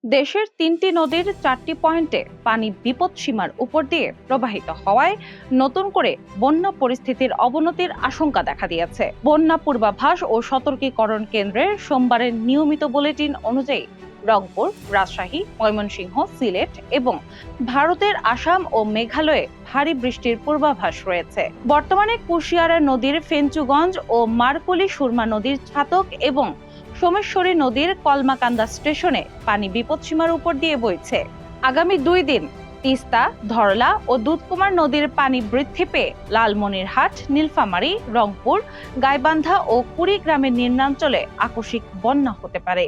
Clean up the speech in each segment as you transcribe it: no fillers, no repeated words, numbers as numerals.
দেশের ৩টি নদীর ৪টি পয়েন্টে পানি বিপদসীমার উপর দিয়ে প্রবাহিত হওয়ায় নতুন করে বন্যা পরিস্থিতির অবনতির আশঙ্কা দেখা দিয়েছে। বন্যা পূর্বাভাস ও সতর্কীকরণ কেন্দ্রের সোমবারের নিয়মিত বুলেটিন অনুযায়ী রংপুর, রাজশাহী, ময়মনসিংহ, সিলেট এবং ভারতের আসাম ও মেঘালয়ে ভারী বৃষ্টির পূর্বাভাস রয়েছে। বর্তমানে কুশিয়ারা নদীর ফেঞ্চুগঞ্জ ও মারকুলি সুরমা নদীর ছাতক এবং সোমেশ্বরী নদীর কলমাকান্দা স্টেশনে পানি বিপদসীমার উপর দিয়ে বইছে। আগামী ২ দিন তিস্তা, ধরলা ও দুধকুমার নদীর পানি বৃদ্ধি পেয়ে লালমনিরহাট, নীলফামারী, রংপুর, গাইবান্ধা ও কুড়িগ্রামের নিম্নাঞ্চলে আকস্মিক বন্যা হতে পারে।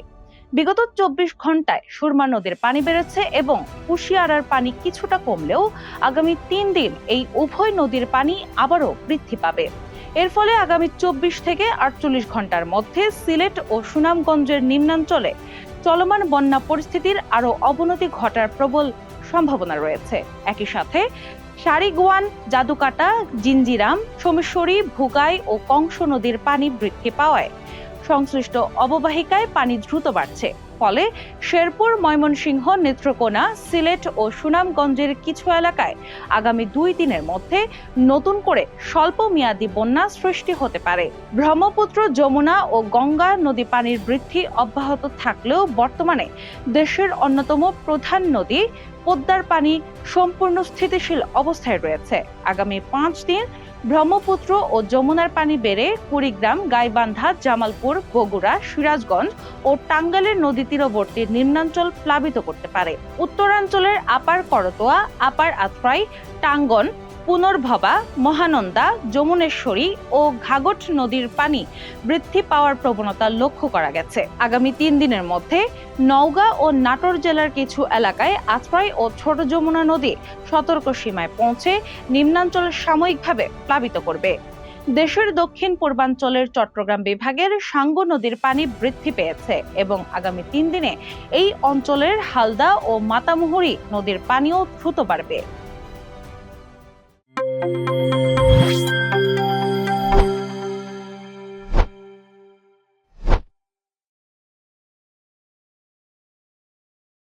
বিগত ২৪ ঘন্টায় সুরমা নদীর পানি বেড়েছে এবং কুশিয়ারার পানি কিছুটা কমলেও আগামী ৩ দিন এই উভয় নদীর পানি আবারও বৃদ্ধি পাবে। এর ফলে আগামী ২৪ থেকে ৪৮ ঘন্টার মধ্যে সিলেট ও সুনামগঞ্জের নিম্নাঞ্চলে চলমান বন্যা পরিস্থিতির আরও অবনতি ঘটার প্রবল সম্ভাবনা রয়েছে। একই সাথে সারিগোয়ান, জাদুকাটা, জিঞ্জিরাম, সোমেশ্বরী, ভুগাই ও কংস নদীর পানি বৃদ্ধি পাওয়ায় সংশ্লিষ্ট অববাহিকায় পানি দ্রুত বাড়ছে। ফলে শেরপুর, ময়মনসিংহ, নেত্রকোনা, সিলেট ও সুনামগঞ্জের কিছু এলাকায় আগামী ২ দিনের মধ্যে নতুন করে স্বল্প মেয়াদী বন্যা সৃষ্টি হতে পারে। ব্রহ্মপুত্র, যমুনা ও গঙ্গা নদী পানির বৃদ্ধি অব্যাহত থাকলেও বর্তমানে দেশের অন্যতম প্রধান নদী পদ্মার পানি সম্পূর্ণ স্থিতিশীল অবস্থায় রয়েছে। আগামী ৫ দিন ব্রহ্মপুত্র ও যমুনার পানি বেড়ে কুড়িগ্রাম, গাইবান্ধা, জামালপুর, বগুড়া, সিরাজগঞ্জ ও টাঙ্গাইলের নদী তীরবর্তী নিম্নাঞ্চল প্লাবিত করতে পারে। উত্তরাঞ্চলের আপার করতোয়া, আপার আত্রাই, টাঙ্গন, পুনর্ভবা, মহানন্দা, যমুনেশ্বরী ও ঘাঘট নদীর পানি বৃদ্ধি পাওয়ার প্রবণতা লক্ষ্য করা গেছে। আগামী ৩ দিনের মধ্যে নওগাঁ ও নাটোর জেলার কিছু এলাকায় আত্রাই ও ছোট যমুনা নদী সতর্ক সীমায় পৌঁছে নিম্নাঞ্চল সাময়িকভাবে প্লাবিত করবে। দেশের দক্ষিণ পূর্বাঞ্চলের চট্টগ্রাম বিভাগের সাঙ্গু নদীর পানি বৃদ্ধি পেয়েছে এবং আগামী ৩ দিনে এই অঞ্চলের হালদা ও মাতামুহুরী নদীর পানিও দ্রুত বাড়বে।